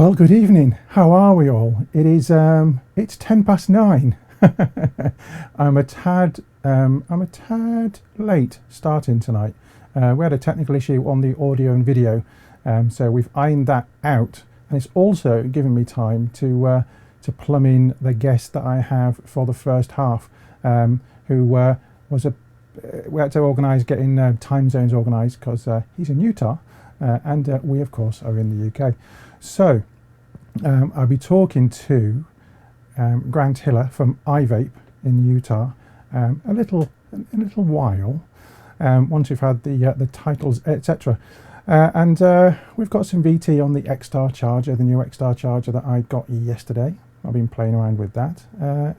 Well, good evening. How are we all? It's 9:10. I'm a tad late starting tonight. We had a technical issue on the audio and video, so we've ironed that out, and it's also given me time to plumb in the guest that I have for the first half, who we had to organise getting time zones organised because he's in Utah, and we of course are in the UK. So I'll be talking to Grant Hiller from iVape in Utah a little while, once we've had the titles, etc. And we've got some VT on the XTAR Charger, the new XTAR Charger that I got yesterday. I've been playing around with that,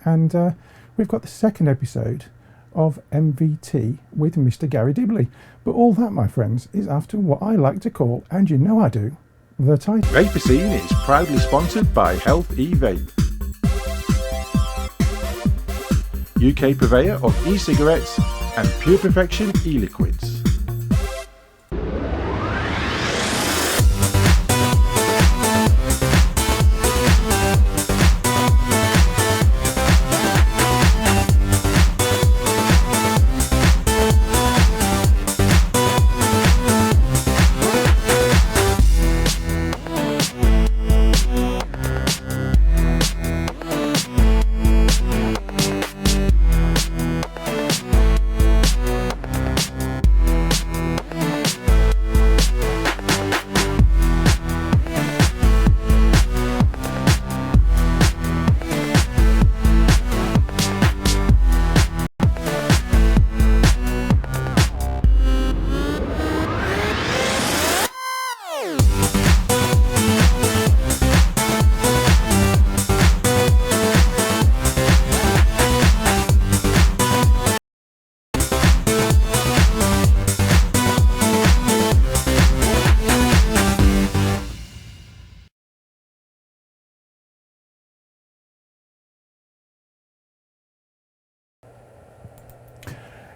and we've got the second episode of MVT with Mr. Gary Dibley. But all that, my friends, is after what I like to call, and you know I do, the title. VaperScene is proudly sponsored by Health e-Vape, UK purveyor of e-cigarettes and Pure Perfection e-liquids.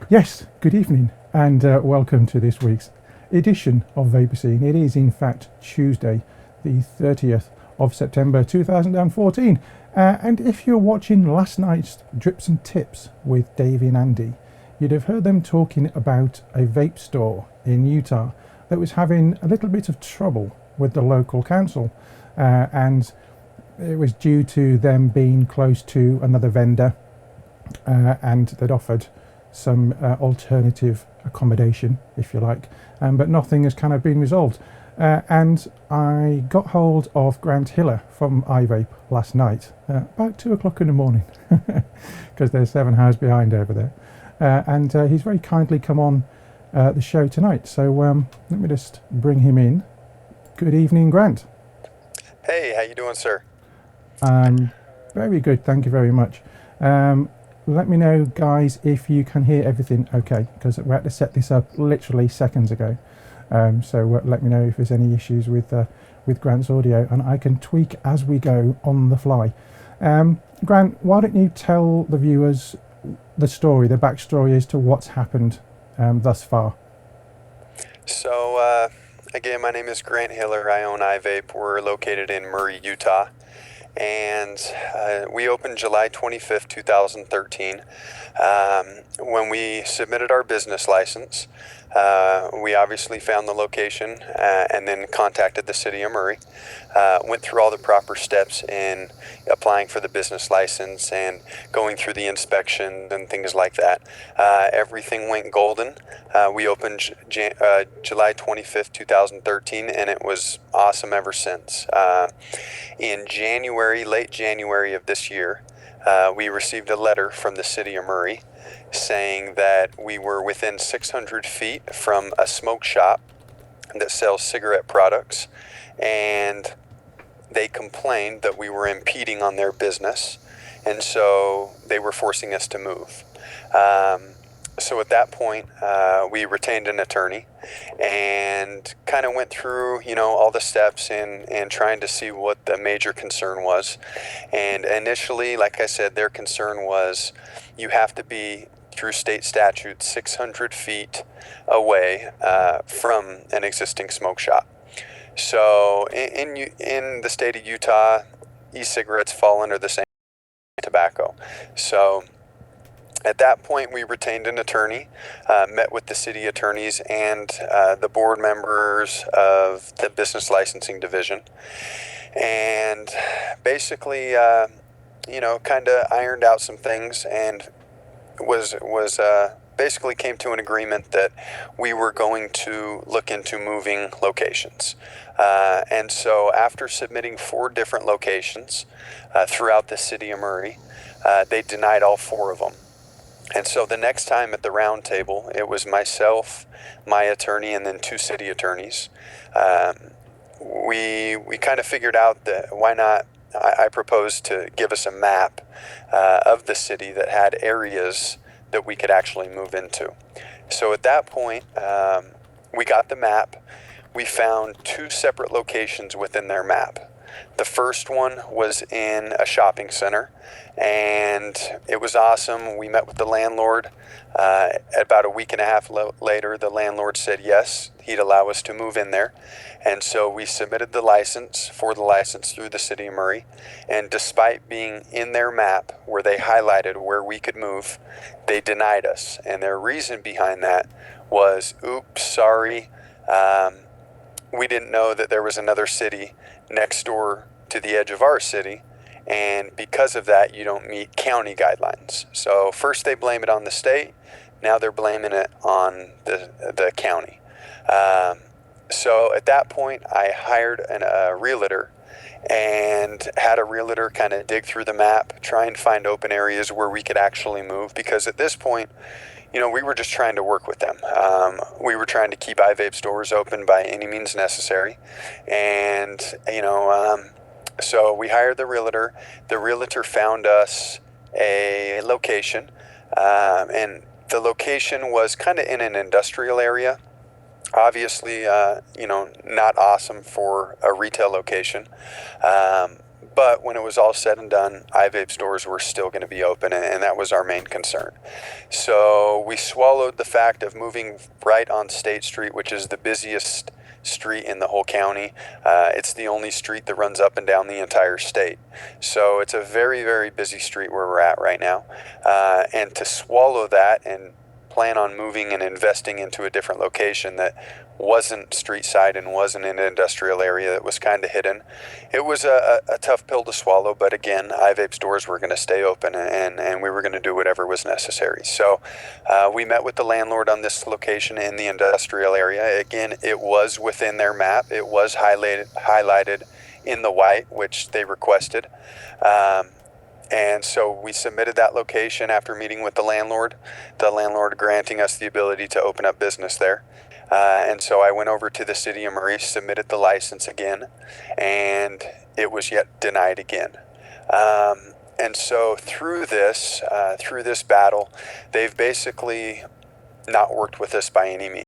Yes, good evening, and welcome to this week's edition of VaperScene. It is in fact Tuesday, the 30th of September 2014, and if you're watching last night's Drips and Tips with Davey and Andy, you'd have heard them talking about a vape store in Utah that was having a little bit of trouble with the local council, and it was due to them being close to another vendor, and they'd offered some alternative accommodation, if you like, but nothing has kind of been resolved. And I got hold of Grant Hiller from iVape last night, about 2 o'clock in the morning, because they're 7 hours behind over there. And he's very kindly come on the show tonight. So let me just bring him in. Good evening, Grant. Hey, how you doing, sir? Very good, thank you very much. Let me know, guys, if you can hear everything okay, because we had to set this up literally seconds ago. So let me know if there's any issues with Grant's audio, and I can tweak as we go on the fly. Grant, why don't you tell the viewers the story, the backstory as to what's happened thus far? So, again, my name is Grant Hiller. I own iVape. We're located in Murray, Utah. And we opened July 25th, 2013. When we submitted our business license, we obviously found the location and then contacted the city of Murray, went through all the proper steps in applying for the business license and going through the inspection and things like that. Everything went golden. We opened July 25th, 2013, and it was awesome ever since. In late January of this year, we received a letter from the city of Murray saying that we were within 600 feet from a smoke shop that sells cigarette products, and they complained that we were impeding on their business, and so they were forcing us to move. So at that point, we retained an attorney and kind of went through, all the steps and trying to see what the major concern was. And initially, like I said, their concern was you have to be, through state statute, 600 feet away from an existing smoke shop. So in the state of Utah, e-cigarettes fall under the same tobacco. So at that point, we retained an attorney, met with the city attorneys and the board members of the business licensing division, and basically, kind of ironed out some things, and was basically came to an agreement that we were going to look into moving locations. And so after submitting 4 different locations throughout the city of Murray, they denied all 4 of them. And so the next time at the round table, it was myself, my attorney, and then 2 city attorneys. We kind of figured out that why not, I proposed to give us a map of the city that had areas that we could actually move into. So at that point, we got the map. We found 2 separate locations within their map. The first one was in a shopping center, and it was awesome. We met with the landlord. About a week and a half later, the landlord said yes, he'd allow us to move in there. And so we submitted the license through the city of Murray. And despite being in their map where they highlighted where we could move, they denied us. And their reason behind that was, oops, sorry, we didn't know that there was another city next door to the edge of our city, and because of that, you don't meet county guidelines. So first they blame it on the state, now they're blaming it on the county. So at that point, I hired a realtor and had a realtor kind of dig through the map, try and find open areas where we could actually move, because at this point, we were just trying to work with them. We were trying to keep iVape stores open by any means necessary. And, so we hired the realtor. The realtor found us a location. And the location was kind of in an industrial area. Obviously, not awesome for a retail location. But when it was all said and done, iVape stores were still going to be open, and that was our main concern. So we swallowed the fact of moving right on State Street, which is the busiest street in the whole county. It's the only street that runs up and down the entire state. So it's a very, very busy street where we're at right now. And to swallow that and plan on moving and investing into a different location that wasn't street side and wasn't in an industrial area that was kind of hidden, it was a tough pill to swallow. But again, iVape stores were going to stay open, and we were going to do whatever was necessary. So we met with the landlord on this location in the industrial area. Again, it was within their map. It was highlighted in the white, which they requested. And so we submitted that location after meeting with the landlord granting us the ability to open up business there. And so I went over to the city of Murray, submitted the license again, and it was yet denied again. And so through this battle, they've basically not worked with us by any means.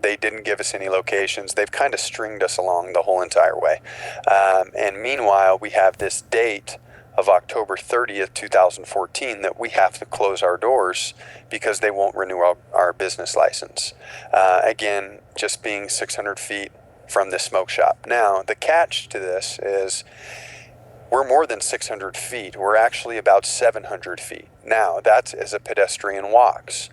They didn't give us any locations. They've kind of stringed us along the whole entire way. And meanwhile, we have this date of October 30th, 2014 that we have to close our doors because they won't renew our business license. Again, just being 600 feet from the smoke shop. Now, the catch to this is we're more than 600 feet. We're actually about 700 feet. Now, that's as a pedestrian walks.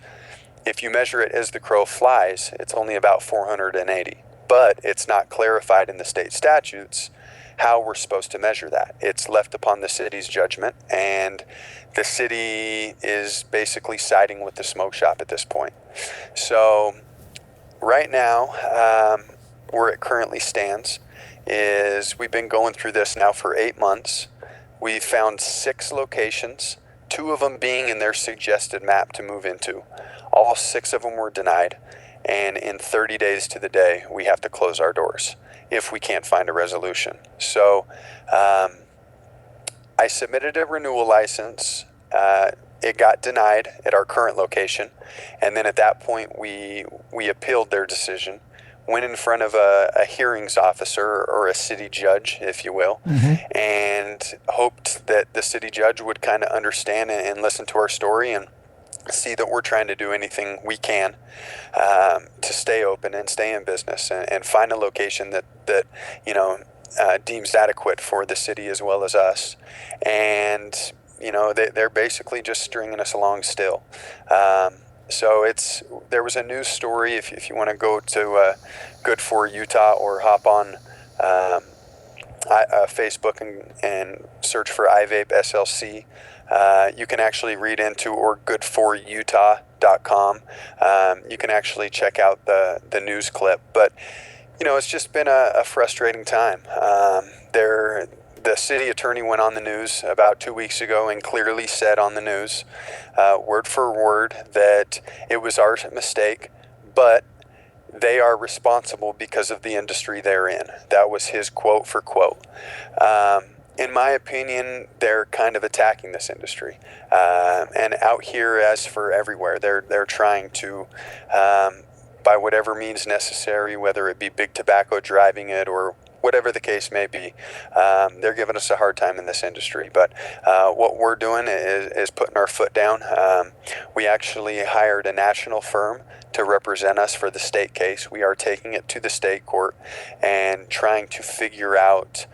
If you measure it as the crow flies, it's only about 480. But it's not clarified in the state statutes how we're supposed to measure that. It's left upon the city's judgment, and the city is basically siding with the smoke shop at this point. So right now, where it currently stands is we've been going through this now for 8 months. We found 6 locations, 2 of them being in their suggested map to move into. All 6 of them were denied, and in 30 days to the day, we have to close our doors if we can't find a resolution. So I submitted a renewal license. It got denied at our current location, and then at that point we appealed their decision, went in front of a hearings officer or a city judge, if you will, and hoped that the city judge would kind of understand and listen to our story and see that we're trying to do anything we can to stay open and stay in business, and find a location that deems adequate for the city as well as us. And they're basically just stringing us along still. So there was a news story, if you want to go to Good for Utah, or hop on Facebook and search for iVape SLC. You can actually read into, or goodforutah.com. You can actually check out the news clip. But it's just been a frustrating time. The city attorney went on the news about 2 weeks ago and clearly said on the news, word for word, that it was our mistake, but they are responsible because of the industry they're in. That was his quote for quote. In my opinion, they're kind of attacking this industry. And out here, as for everywhere, they're trying to, by whatever means necessary, whether it be big tobacco driving it or whatever the case may be, they're giving us a hard time in this industry. But what we're doing is putting our foot down. We actually hired a national firm to represent us for the state case. We are taking it to the state court and trying to figure out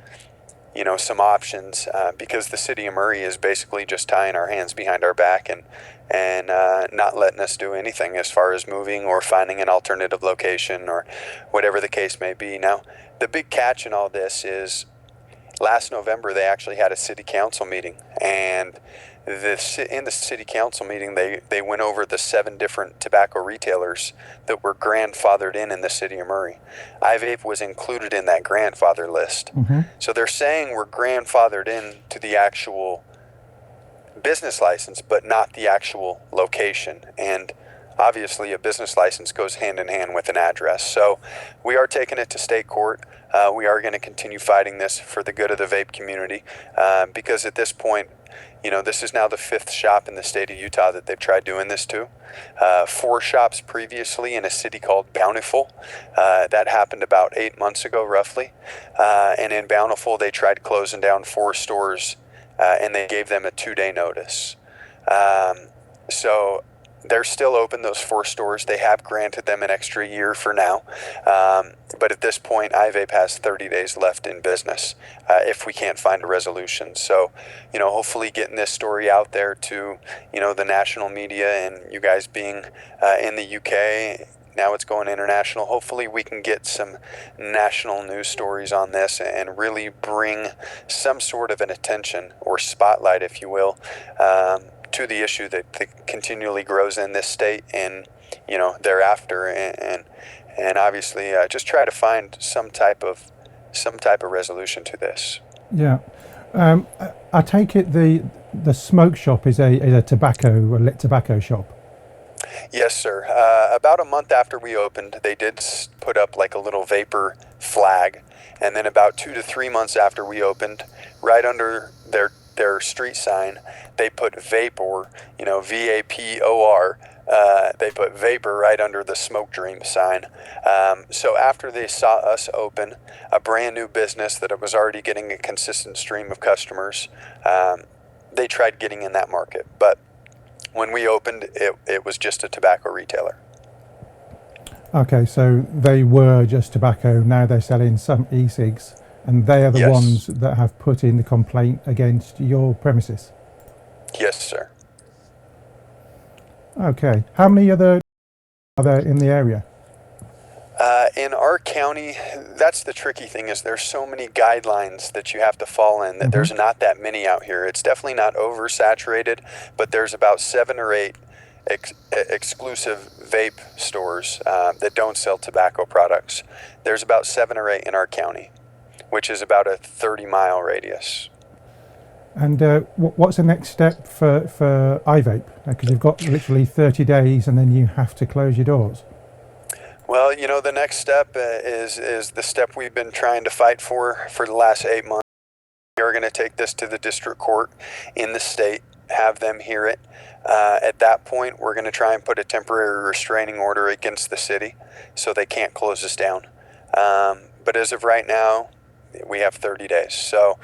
some options, because the city of Murray is basically just tying our hands behind our back and not letting us do anything as far as moving or finding an alternative location or whatever the case may be. Now, the big catch in all this is last November they actually had a city council meeting, and in the city council meeting they went over the 7 different tobacco retailers that were grandfathered in the city of Murray. iVape was included in that grandfather list. Mm-hmm. So they're saying we're grandfathered in to the actual business license, but not the actual location. And obviously a business license goes hand in hand with an address. So we are taking it to state court. We are going to continue fighting this for the good of the vape community, because at this point, this is now the 5th shop in the state of Utah that they've tried doing this to. 4 shops previously in a city called Bountiful. That happened about 8 months ago, roughly. And in Bountiful, they tried closing down 4 stores, and they gave them a 2-day notice. So they're still open, those 4 stores. They have granted them an extra year for now. But at this point, iVape has 30 days left in business if we can't find a resolution. So, hopefully getting this story out there to, the national media, and you guys being in the UK, now it's going international. Hopefully we can get some national news stories on this and really bring some sort of an attention or spotlight, if you will, to the issue that continually grows in this state and thereafter, and obviously just try to find some type of resolution to this. Yeah, I take it the smoke shop is a lit tobacco shop. Yes, sir. About a month after we opened, they did put up like a little vapor flag, and then about 2 to 3 months after we opened, right under their street sign, they put Vapor, VAPOR. They put Vapor right under the Smoke Dream sign. So after they saw us open a brand new business that was already getting a consistent stream of customers, they tried getting in that market. But when we opened, it was just a tobacco retailer. Okay, so they were just tobacco. Now they're selling some e-cigs, and they are the ones that have put in the complaint against your premises. Yes, sir. Okay. How many other are there in the area? In our county, that's the tricky thing, is there's so many guidelines that you have to fall in that there's not that many out here. It's definitely not oversaturated, but there's about 7 or 8 exclusive vape stores that don't sell tobacco products. There's about 7 or 8 in our county, which is about a 30-mile radius. And what's the next step for iVape? Because you've got literally 30 days and then you have to close your doors. Well, the next step is the step we've been trying to fight for the last 8 months. We are going to take this to the district court in the state, have them hear it. At that point, we're going to try and put a temporary restraining order against the city so they can't close us down. But as of right now, we have 30 days. So,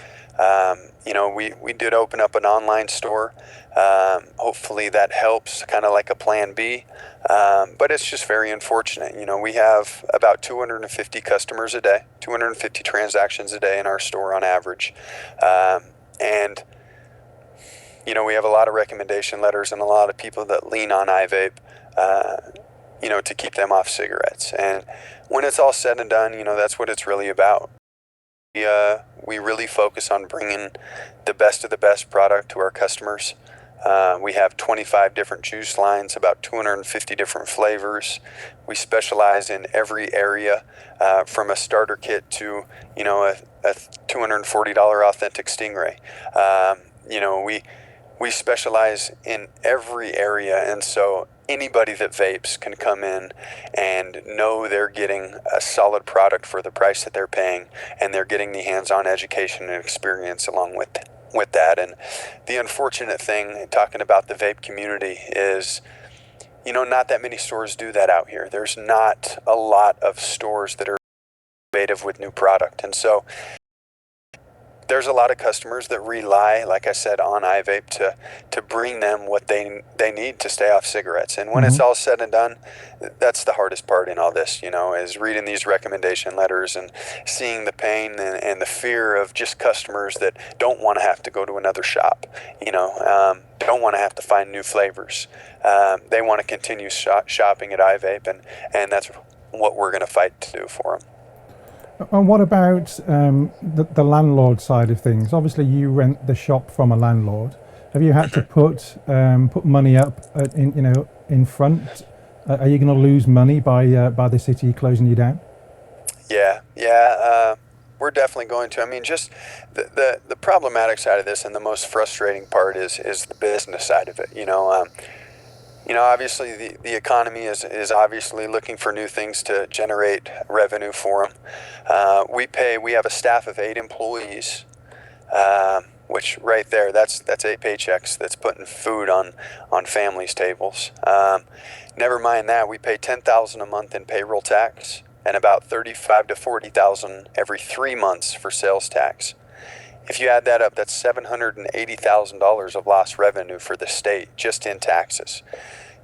we did open up an online store. Hopefully that helps, kind of like a plan B. But it's just very unfortunate. We have about 250 customers a day, 250 transactions a day in our store on average. And we have a lot of recommendation letters and a lot of people that lean on iVape, to keep them off cigarettes. And when it's all said and done, that's what it's really about. We really focus on bringing the best of the best product to our customers. We have 25 different juice lines, about 250 different flavors. We specialize in every area, from a starter kit to, a $240 authentic Stingray. We specialize in every area, and so anybody that vapes can come in and know they're getting a solid product for the price that they're paying, and they're getting the hands-on education and experience along with that. And the unfortunate thing, talking about the vape community, is not that many stores do that out here. There's not a lot of stores that are innovative with new product, and so there's a lot of customers that rely, like I said, on iVape to bring them what they need to stay off cigarettes. And when it's all said and done, that's the hardest part in all this, is reading these recommendation letters and seeing the pain and the fear of just customers that don't want to have to go to another shop, don't want to have to find new flavors. They want to continue shopping at iVape, and that's what we're going to fight to do for them. And what about the landlord side of things? Obviously, you rent the shop from a landlord. Have you had to put money up in front? Are you going to lose money by the city closing you down? Yeah. We're definitely going to. I mean, just the problematic side of this and the most frustrating part is the business side of it. Obviously the economy is obviously looking for new things to generate revenue for them. We have a staff of 8 employees, which right there, that's 8 paychecks that's putting food on families' tables. Never mind that, we pay $10,000 a month in payroll tax and about $35,000 to $40,000 every 3 months for sales tax. If you add that up, that's $780,000 of lost revenue for the state just in taxes.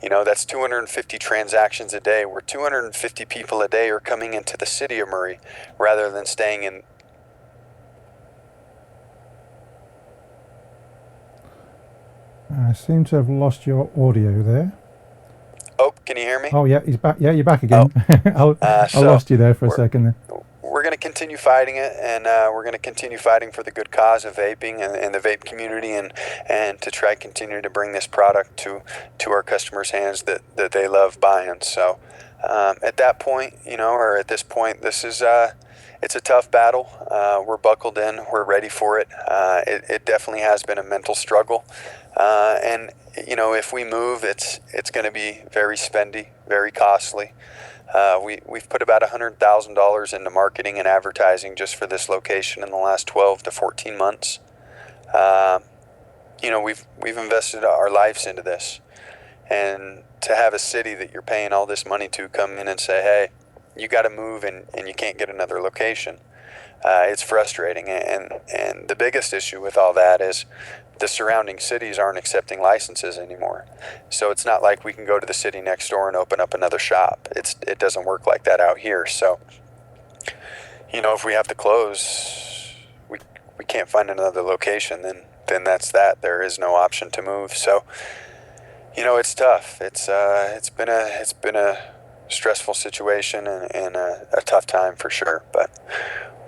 That's 250 transactions a day, where 250 people a day are coming into the city of Murray rather than staying in. I seem to have lost your audio there. Oh, can you hear me? Oh, yeah, he's back. Yeah, you're back again. Oh. I lost you there for a second there. We're going to continue fighting it, and we're going to continue fighting for the good cause of vaping and the vape community, and to try continue to bring this product to our customers' hands that they love buying. So at that point, or at this point, this is it's a tough battle. We're buckled in. We're ready for it. It definitely has been a mental struggle, and if we move, it's going to be very spendy, very costly. We've put about $100,000 into marketing and advertising just for this location in the last 12 to 14 months. We've invested our lives into this, and to have a city that you're paying all this money to come in and say, hey, you got to move and you can't get another location. It's frustrating, and the biggest issue with all that is the surrounding cities aren't accepting licenses anymore. So it's not like we can go to the city next door and open up another shop. It doesn't work like that out here. So, if we have to close, we can't find another location, then that's that. There is no option to move. So, it's tough. It's been a stressful situation and a tough time for sure, but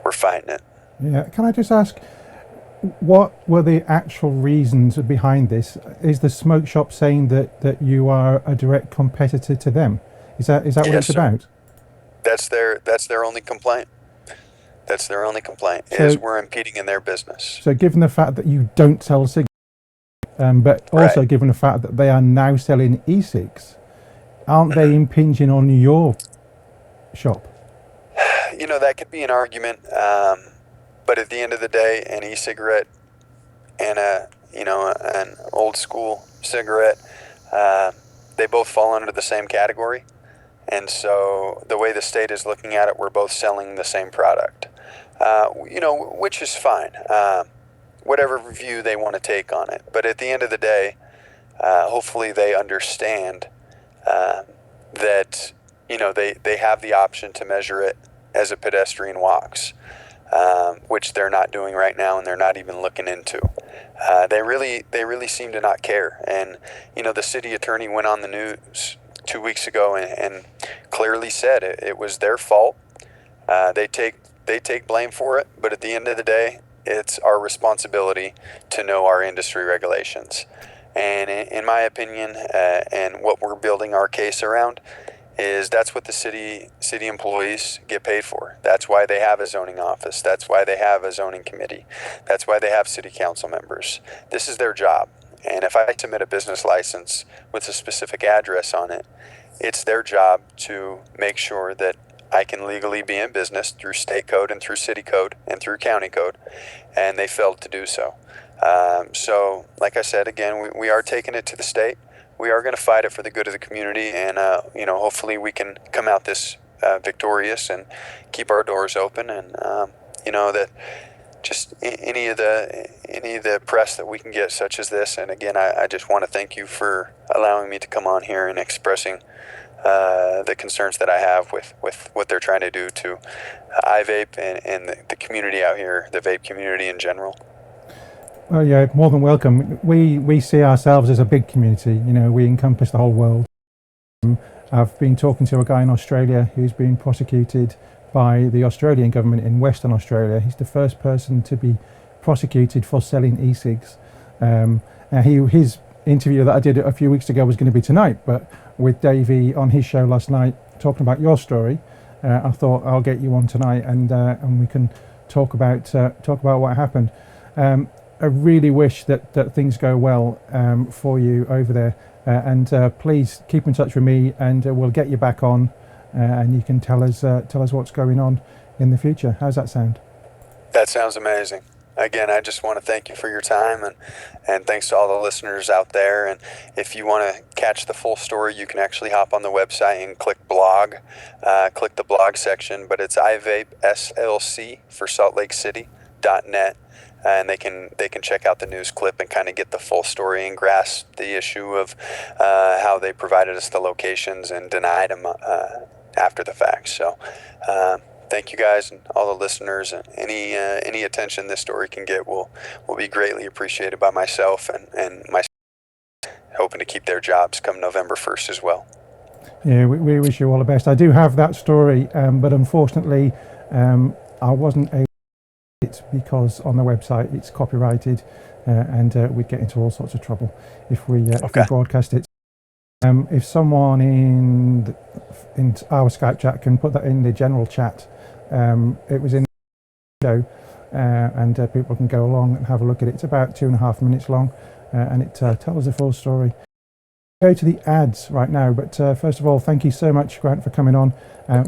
we're fighting it. Yeah. Can I just ask, what were the actual reasons behind this? Is the smoke shop saying that you are a direct competitor to them? Is that what it's about? That's their only complaint. That's their only complaint, is we're impeding in their business. So given the fact that you don't sell cigarettes, but also given the fact that they are now selling e-cigs, aren't they impinging on your shop? That could be an argument. But at the end of the day, an e-cigarette and an old school cigarette, they both fall under the same category. And so the way the state is looking at it, we're both selling the same product. which is fine. Whatever view they want to take on it. But at the end of the day, hopefully they understand that, they have the option to measure it as a pedestrian walks, which they're not doing right now, and they're not even looking into. They really seem to not care. And, the city attorney went on the news 2 weeks ago and clearly said it was their fault. They take blame for it, but at the end of the day, it's our responsibility to know our industry regulations. And in my opinion, and what we're building our case around, is that's what the city employees get paid for. That's why they have a zoning office. That's why they have a zoning committee. That's why they have city council members. This is their job. And if I submit a business license with a specific address on it, it's their job to make sure that I can legally be in business through state code and through city code and through county code, and they failed to do so. So, like I said, again, we are taking it to the state. We are going to fight it for the good of the community, and hopefully we can come out this victorious and keep our doors open, and that just any of the press that we can get, such as this. And again, I just want to thank you for allowing me to come on here and expressing the concerns that I have with what they're trying to do to iVape and the community out here, the vape community in general. Well, yeah, more than welcome. We see ourselves as a big community. We encompass the whole world. I've been talking to a guy in Australia who's been prosecuted by the Australian government in Western Australia. He's the first person to be prosecuted for selling e-cigs. His interview that I did a few weeks ago was going to be tonight, but with Davey on his show last night talking about your story, I thought I'll get you on tonight and we can talk about what happened. I really wish that things go well for you over there, and please keep in touch with me, and we'll get you back on, and you can tell us what's going on in the future. How's that sound? That sounds amazing. Again, I just want to thank you for your time, and thanks to all the listeners out there. And if you want to catch the full story, you can actually hop on the website and click blog, click the blog section. But it's iVape SLC for Salt Lake City.net. And they can check out the news clip and kind of get the full story and grasp the issue of how they provided us the locations and denied them after the fact. So thank you guys and all the listeners, and any attention this story can get will be greatly appreciated by myself and my hoping to keep their jobs come November 1st as well. Yeah, we wish you all the best. I do have that story, but unfortunately I wasn't able it because on the website it's copyrighted, and we'd get into all sorts of trouble if we broadcast it. If someone in our Skype chat can put that in the general chat, it was in the show, and people can go along and have a look at it. It's about 2.5 minutes long, and it tells the full story. Go to the ads right now, but first of all, thank you so much, Grant, for coming on.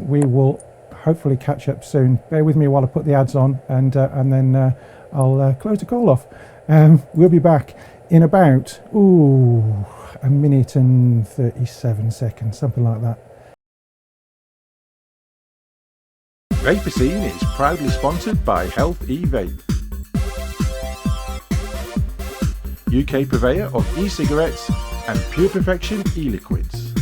We will hopefully catch up soon. Bear with me while I put the ads on, and then I'll close the call off. We'll be back in about a minute and 37 seconds, something like that. VaperScene is proudly sponsored by Health e-Vape, UK purveyor of e-cigarettes and Pure Perfection e-liquids.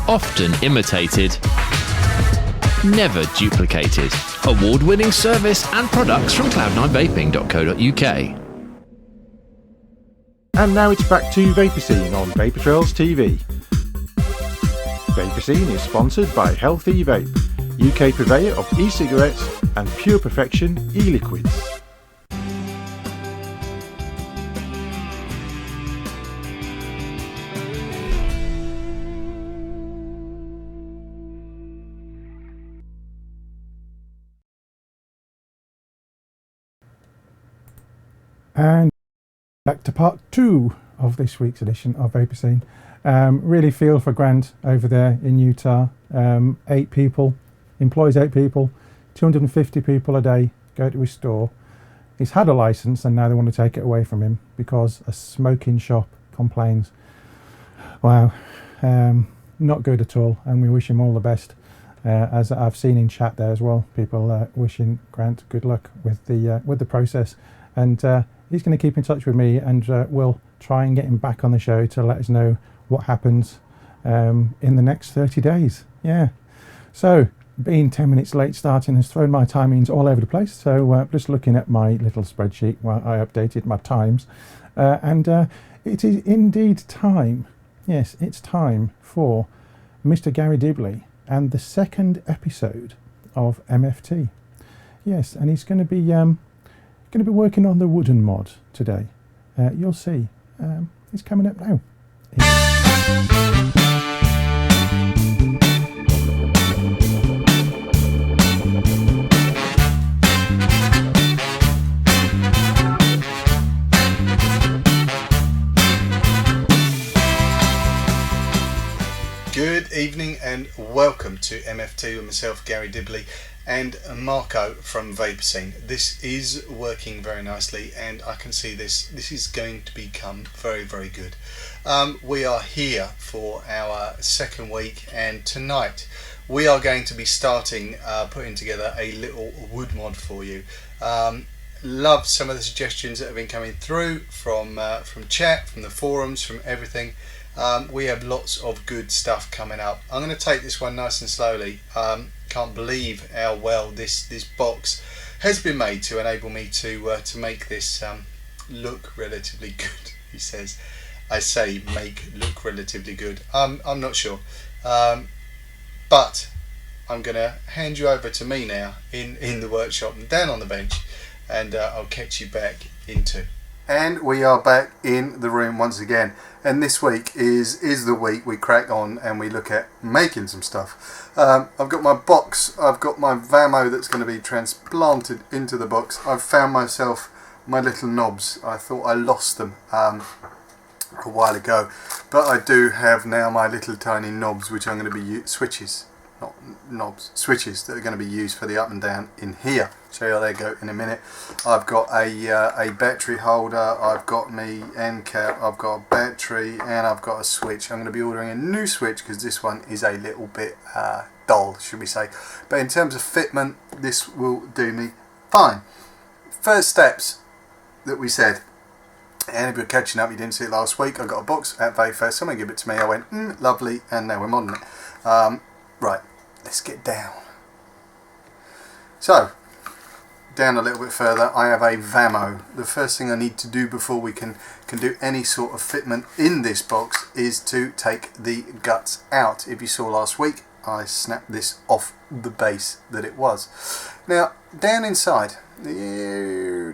Often imitated, never duplicated. Award-winning service and products from cloud9vaping.co.uk. And now it's back to VaperScene on Vapor Trails TV. VaperScene is sponsored by Health eVape, UK purveyor of e-cigarettes and Pure Perfection e-liquids. And back to part 2 of this week's edition of VaperScene. Really feel for Grant over there in Utah. 8 people, employs 8 people, 250 people a day go to his store. He's had a license and now they want to take it away from him because a smoking shop complains. Wow, not good at all, and we wish him all the best. As I've seen in chat there as well, people wishing Grant good luck with the process, and he's going to keep in touch with me, and we'll try and get him back on the show to let us know what happens in the next 30 days. Yeah. So, being 10 minutes late starting has thrown my timings all over the place. So, just looking at my little spreadsheet while I updated my times. And it is indeed time. Yes, it's time for Mr. Gary Dibley and the second episode of MFT. Yes, and he's going to be working on the wooden mod today. You'll see. It's coming up now. Good evening and welcome to MF2 with myself, Gary Dibley, and Marco from VaperScene. This is working very nicely, and I can see this is going to become very, very good. We are here for our second week, and tonight we are going to be starting putting together a little wood mod for you. Love some of the suggestions that have been coming through from chat, from the forums, from everything. We have lots of good stuff coming up. I'm going to take this one nice and slowly. Can't believe how well this box has been made to enable me to make this look relatively good. He says, I say make look relatively good. I'm not sure, but I'm going to hand you over to me now in the workshop and down on the bench, and I'll catch you back in 2. And we are back in the room once again, and this week is the week we crack on and we look at making some stuff. I've got my box, I've got my Vamo that's going to be transplanted into the box. I've found myself my little knobs. I thought I lost them a while ago, but I do have now my little tiny knobs, which I'm going to be switches that are going to be used for the up and down in here. Show you how they go in a minute. I've got a battery holder, I've got me end cap, I've got a battery, and I've got a switch. I'm going to be ordering a new switch because this one is a little bit dull, should we say. But in terms of fitment, this will do me fine. First steps that we said, and if you're catching up, you didn't see it last week, I got a box at VapeFest, someone gave it to me, I went, lovely, and now we're modding it. Right, let's get down. So, down a little bit further, I have a Vamo. The first thing I need to do before we can do any sort of fitment in this box is to take the guts out. If you saw last week, I snapped this off the base that it was. Now, down inside here,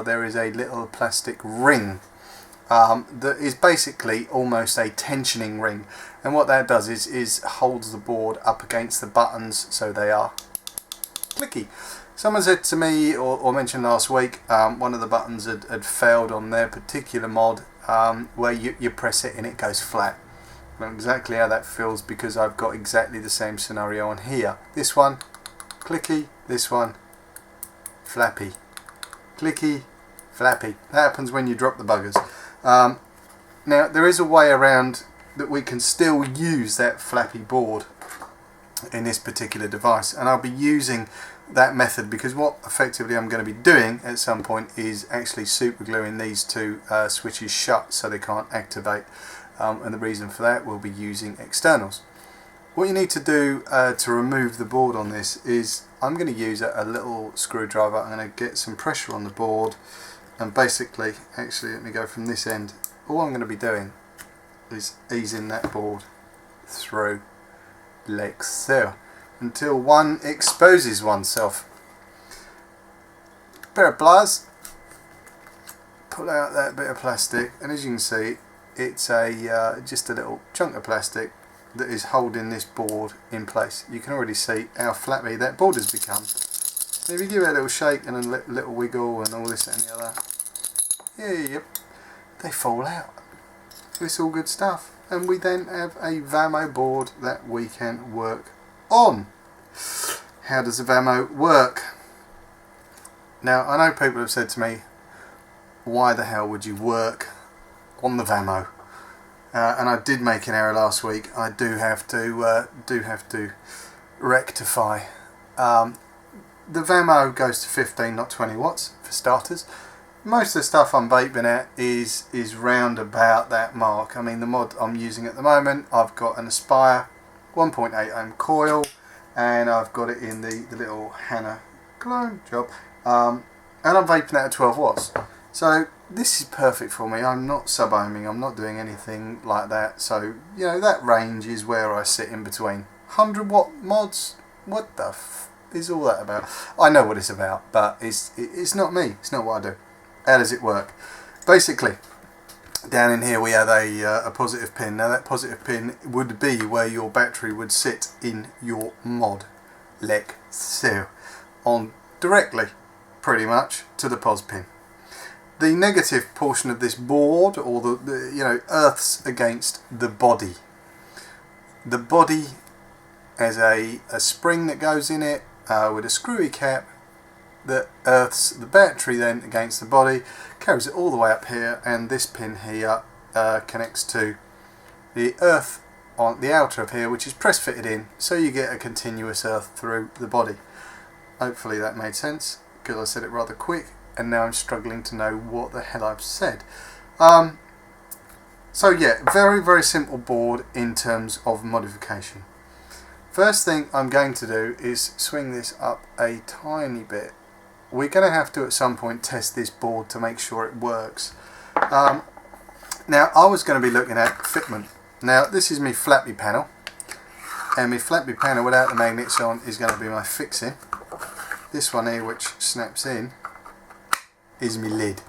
there is a little plastic ring that is basically almost a tensioning ring, and what that does is holds the board up against the buttons so they are clicky. Someone said to me, or mentioned last week, one of the buttons had failed on their particular mod, where you press it and it goes flat. I know exactly how that feels because I've got exactly the same scenario on here. This one, clicky, this one, flappy. Clicky, flappy. That happens when you drop the buggers. Now, there is a way around that we can still use that flappy board in this particular device, and I'll be using that method because what effectively I'm going to be doing at some point is actually super gluing these two switches shut so they can't activate, and the reason for that, we'll be using externals. What you need to do to remove the board on this is, I'm going to use a little screwdriver. I'm going to get some pressure on the board, and basically, actually let me go from this end. All I'm going to be doing is easing that board through like so, until one exposes oneself. Pair of pliers, pull out that bit of plastic, and as you can see, it's a just a little chunk of plastic that is holding this board in place. You can already see how flappy that board has become. So if you give it a little shake and a little wiggle and all this and the other, yep, they fall out. It's all good stuff. And we then have a Vamo board that we can work on. How does the Vamo work? Now, I know people have said to me, why the hell would you work on the Vamo? And I did make an error last week. I do have to rectify. The Vamo goes to 15, not 20 watts for starters. Most of the stuff I'm vaping at is round about that mark. I mean, the mod I'm using at the moment, I've got an Aspire 1.8 ohm coil, and I've got it in the little Hannah clone job, and I'm vaping at 12 watts. So this is perfect for me. I'm not sub-ohming, I'm not doing anything like that. So, you know, that range is where I sit in between. 100 watt mods, what the f is all that about? I know what it's about, but it's not me, it's not what I do. How does it work? Basically, down in here we have a positive pin. Now that positive pin would be where your battery would sit in your mod, like so, on directly, pretty much, to the pos pin. The negative portion of this board, or the you know, earths against the body. The body has a spring that goes in it with a screwy cap that earths the battery then against the body, carries it all the way up here, and this pin here connects to the earth on the outer of here, which is press fitted in, so you get a continuous earth through the body. Hopefully that made sense, because I said it rather quick and now I'm struggling to know what the hell I've said. So yeah, very simple board in terms of modification. First thing I'm going to do is swing this up a tiny bit. We're going to have to at some point test this board to make sure it works. Now I was going to be looking at fitment. Now this is my flappy panel, and my flappy panel without the magnets on is going to be my fixing. This one here, which snaps in, is my lid.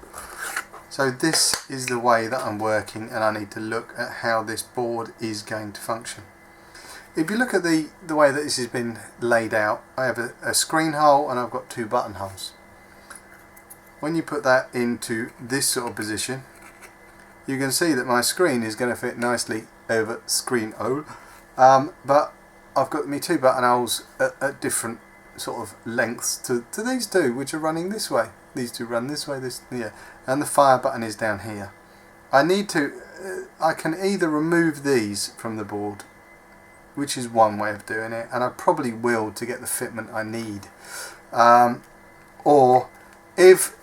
So this is the way that I'm working, and I need to look at how this board is going to function. If you look at the way that this has been laid out, I have a screen hole and I've got two button holes. When you put that into this sort of position, you can see that my screen is going to fit nicely over screen hole, but I've got my two button holes at different sort of lengths to these two, which are running this way. These two run this way, and the fire button is down here. I can either remove these from the board, which is one way of doing it, and I probably will to get the fitment I need. Or if,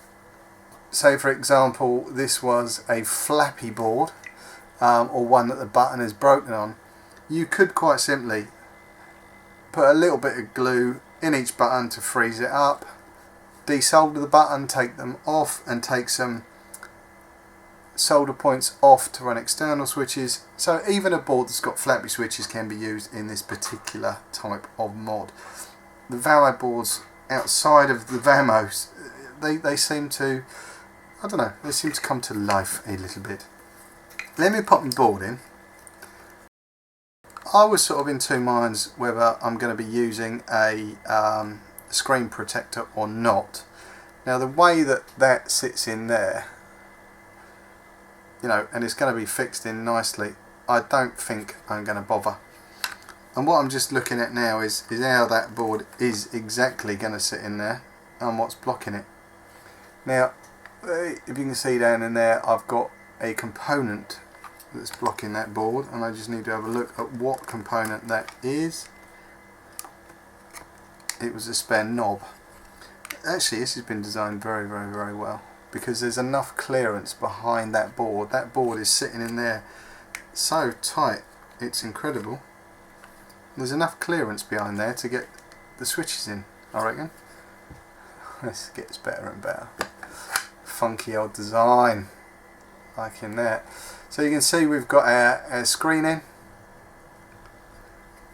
say for example, this was a flappy board, or one that the button is broken on, you could quite simply put a little bit of glue in each button to freeze it up, desolder the button, take them off, and take some solder points off to run external switches. So even a board that's got flappy switches can be used in this particular type of mod. The Vamo boards outside of the Vamos, they seem to, I don't know, they seem to come to life a little bit. Let me pop my board in. I was sort of in two minds whether I'm going to be using a screen protector or not. Now the way that sits in there, you know, and it's going to be fixed in nicely, I don't think I'm going to bother. And what I'm just looking at now is how that board is exactly going to sit in there and what's blocking it. Now if you can see down in there, I've got a component that's blocking that board, and I just need to have a look at what component that is. It was a spare knob. Actually this has been designed very well, because there's enough clearance behind that board. That board is sitting in there so tight, it's incredible. There's enough clearance behind there to get the switches in, I reckon. This gets better and better. Funky old design, liking that. So you can see we've got our screen in,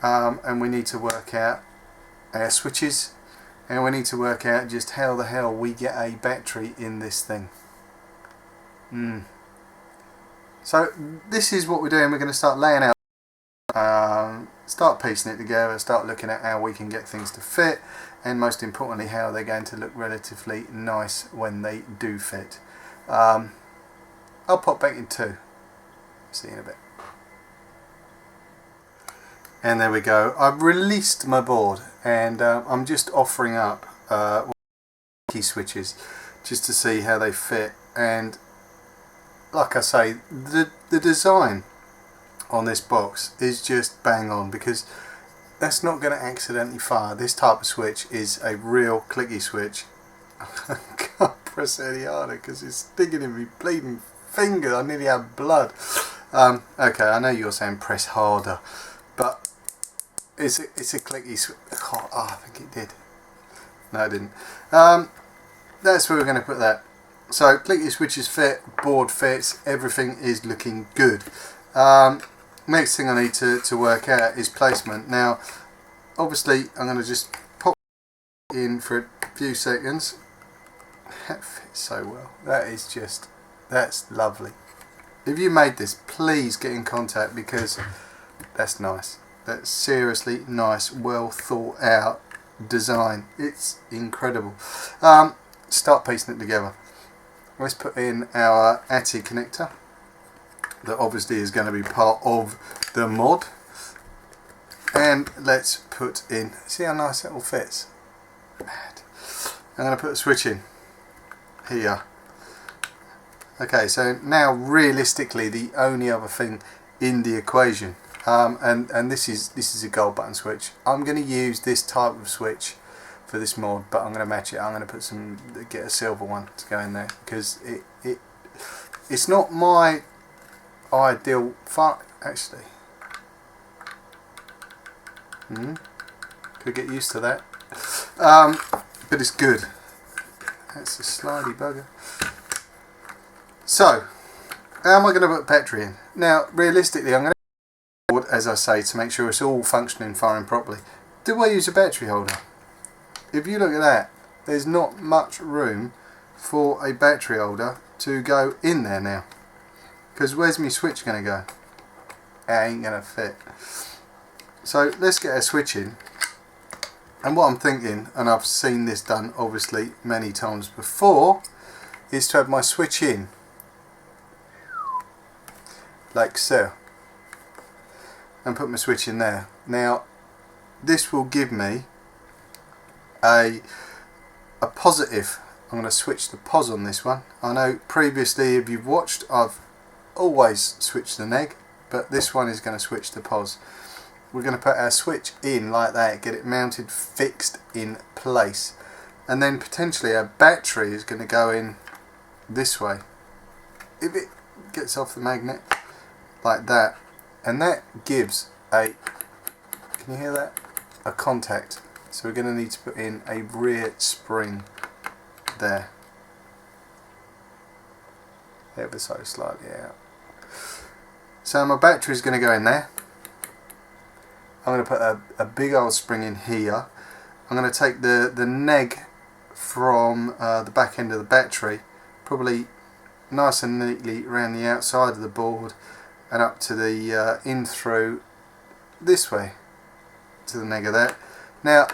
and we need to work out our switches, and we need to work out just how the hell we get a battery in this thing. So this is what we're doing. We're going to start laying out, start piecing it together, start looking at how we can get things to fit, and most importantly how they're going to look relatively nice when they do fit. I'll pop back in 2. See you in a bit. And there we go. I've released my board, and I'm just offering up key switches just to see how they fit. And like I say, the design on this box is just bang on, because that's not going to accidentally fire. This type of switch is a real clicky switch. I can't press it any harder because it's sticking in my bleeding finger. I nearly have blood. Okay, I know you're saying press harder, but it's a clicky switch. Oh, I think it did. No, it didn't. That's where we're going to put that. So clicky switches fit, board fits, everything is looking good. Next thing I need to work out is placement. Now obviously I'm going to just pop in for a few seconds. That fits so well. That's lovely. If you made this, please get in contact, because that's nice. That's seriously nice, well thought out design. It's incredible. Start piecing it together. Let's put in our ATI connector. That obviously is going to be part of the mod. And let's put in, see how nice that all fits? Mad. I'm going to put a switch in here. Okay, so now realistically the only other thing in the equation, and this is a gold button switch. I'm going to use this type of switch for this mod, but I'm going to match it. I'm going to get a silver one to go in there, because it's not my ideal actually. Could get used to that, but it's good. That's a slidey bugger. So how am I going to put battery in? Now realistically I'm going to board, as I say, to make sure it's all functioning, firing properly. Do I use a battery holder? If you look at that, there's not much room for a battery holder to go in there now, because where's my switch going to go? It ain't going to fit. So let's get a switch in, and what I'm thinking, and I've seen this done obviously many times before, is to have my switch in like so, and put my switch in there. Now this will give me a positive. I'm going to switch the pos on this one. I know previously, if you've watched, I've always switched the neg, but this one is going to switch the pos. We're going to put our switch in like that, get it mounted, fixed in place, and then potentially our battery is going to go in this way. If it gets off the magnet like that, and that gives a, can you hear that? A contact. So we're going to need to put in a rear spring there, ever so slightly out. So my battery is going to go in there. I'm going to put a big old spring in here. I'm going to take the neg from the back end of the battery, probably nice and neatly around the outside of the board and up to the in through this way to the neg of that. Now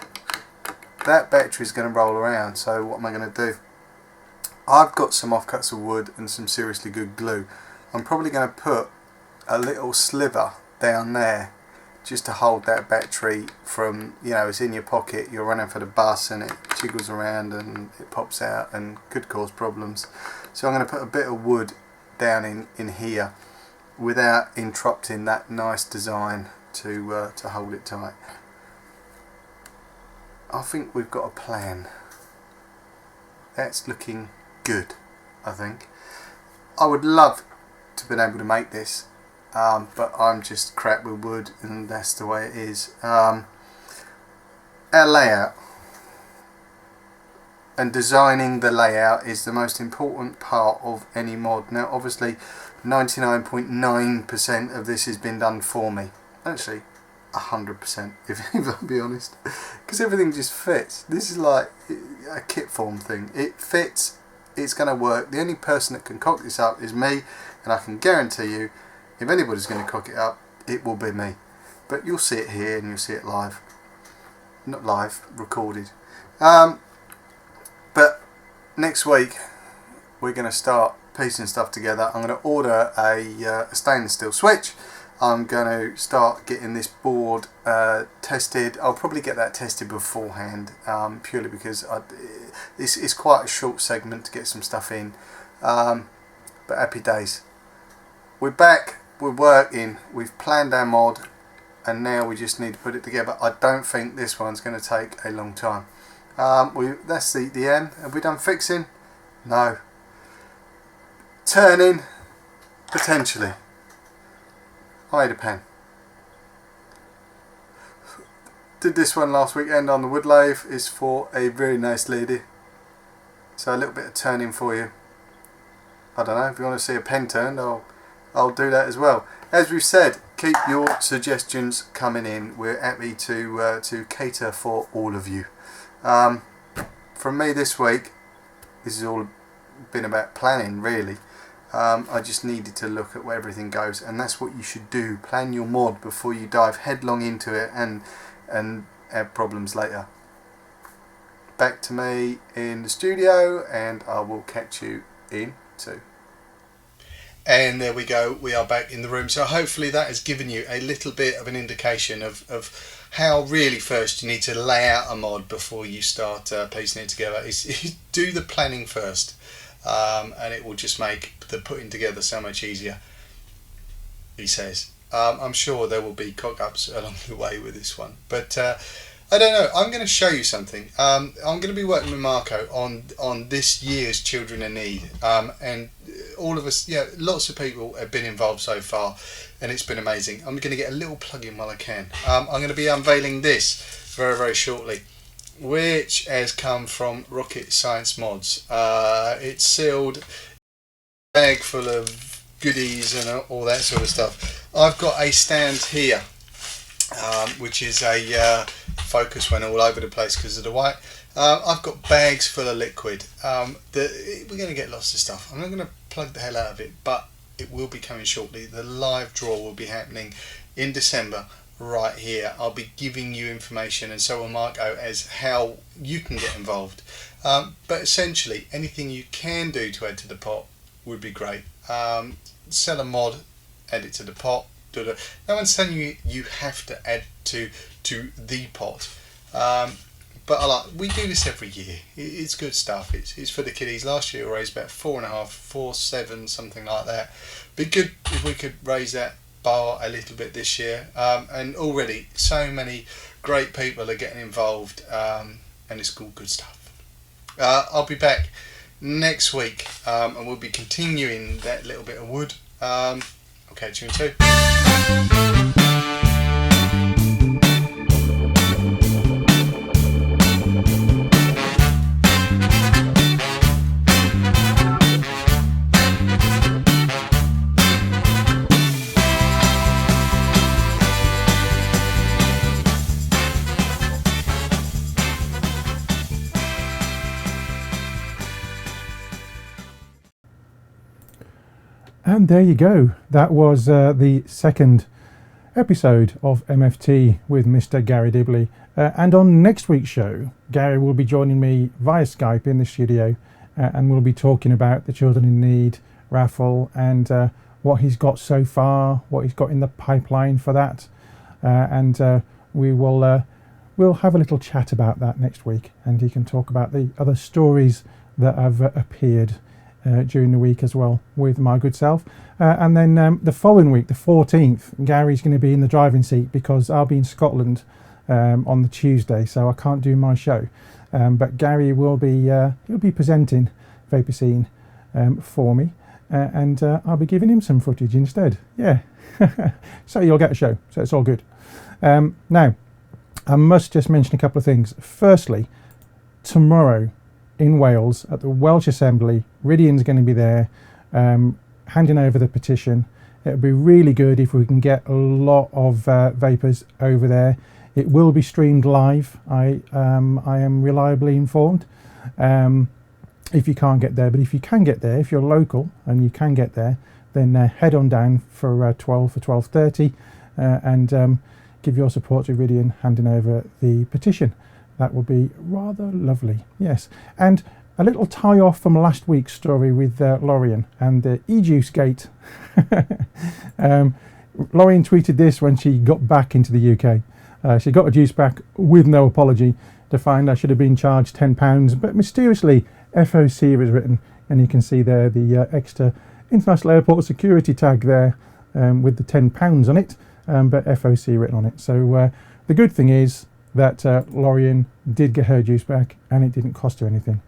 that battery is going to roll around, so what am I going to do? I've got some offcuts of wood and some seriously good glue. I'm probably going to put a little sliver down there just to hold that battery from, you know, it's in your pocket, you're running for the bus and it jiggles around and it pops out and could cause problems. So I'm going to put a bit of wood down in here without interrupting that nice design to hold it tight. I think we've got a plan. That's looking good, I think. I would love to have been able to make this but I'm just crap with wood, and that's the way it is. Our layout and designing the layout is the most important part of any mod. Now obviously 99.9% of this has been done for me, actually 100% if I'll be honest, because everything just fits. This is like a kit form thing. It fits, it's going to work. The only person that can cock this up is me, and I can guarantee you if anybody's going to cock it up, it will be me. But you'll see it here and you'll see it live. Not live, recorded. But next week we're going to start piecing stuff together. I'm going to order a stainless steel switch. I'm going to start getting this board tested. I'll probably get that tested beforehand, purely because it's quite a short segment to get some stuff in. But happy days. We're back, we're working, we've planned our mod, and now we just need to put it together. I don't think this one's going to take a long time. That's the M. Have we done fixing? No. Turning? Potentially. I had a pen. Did this one last weekend on the wood lathe. Is for a very nice lady. So a little bit of turning for you. I don't know, if you want to see a pen turned, I'll do that as well. As we've said, keep your suggestions coming in. We're happy to cater for all of you. From me this week, this has all been about planning really. I just needed to look at where everything goes, and that's what you should do. Plan your mod before you dive headlong into it and have problems later. Back to me in the studio, and I will catch you in 2. And there we go, we are back in the room. So hopefully that has given you a little bit of an indication of how really first you need to lay out a mod before you start piecing it together. Is do the planning first, and it will just make the putting together so much easier, he says. I'm sure there will be cock-ups along the way with this one, but I don't know. I'm going to show you something. I'm going to be working with Marco on this year's Children in Need, and all of us, yeah, lots of people have been involved so far, and it's been amazing. I'm going to get a little plug in while I can. I'm going to be unveiling this very, very shortly, which has come from Rocket Science Mods. It's sealed, bag full of goodies and all that sort of stuff. I've got a stand here, which is a focus went all over the place because of the white. I've got bags full of liquid. We're going to get lots of stuff. I'm not going to plug the hell out of it, but it will be coming shortly. The live draw will be happening in December right here. I'll be giving you information, and so will Marco, as how you can get involved. But essentially, anything you can do to add to the pot would be great. Sell a mod, add it to the pot. No one's telling you you have to add to the pot, but we do this every year. It's good stuff. It's for the kiddies. Last year we raised about 4.7, something like that. Be good if we could raise that bar a little bit this year. And already so many great people are getting involved, and it's all good stuff. I'll be back next week, and we'll be continuing that little bit of wood. I'll catch you in 2. And there you go. That was the second episode of MFT with Mr. Gary Dibley. And on next week's show, Gary will be joining me via Skype in the studio, and we'll be talking about the Children in Need raffle and what he's got so far, what he's got in the pipeline for that. And we'll have a little chat about that next week, and he can talk about the other stories that have appeared during the week as well with my good self. And then the following week, the 14th, Gary's going to be in the driving seat because I'll be in Scotland on the Tuesday, so I can't do my show. But Gary will be he'll be presenting VaperScene for me, and I'll be giving him some footage instead. Yeah, so you'll get a show, so it's all good. Now, I must just mention a couple of things. Firstly, tomorrow in Wales at the Welsh Assembly, Ridian's going to be there handing over the petition. It would be really good if we can get a lot of vapors over there. It will be streamed live, I am reliably informed, if you can't get there. But if you can get there, if you're local and you can get there, then head on down for 12:30 and give your support to Ridian handing over the petition. That will be rather lovely, yes. And a little tie-off from last week's story with Lorien and the e-juice gate. Lorien tweeted this when she got back into the UK. She got her juice back with no apology to find I should have been charged £10, but mysteriously FOC was written, and you can see there the extra International Airport Security tag there with the £10 on it, but FOC written on it. So the good thing is that Lorien did get her juice back and it didn't cost her anything.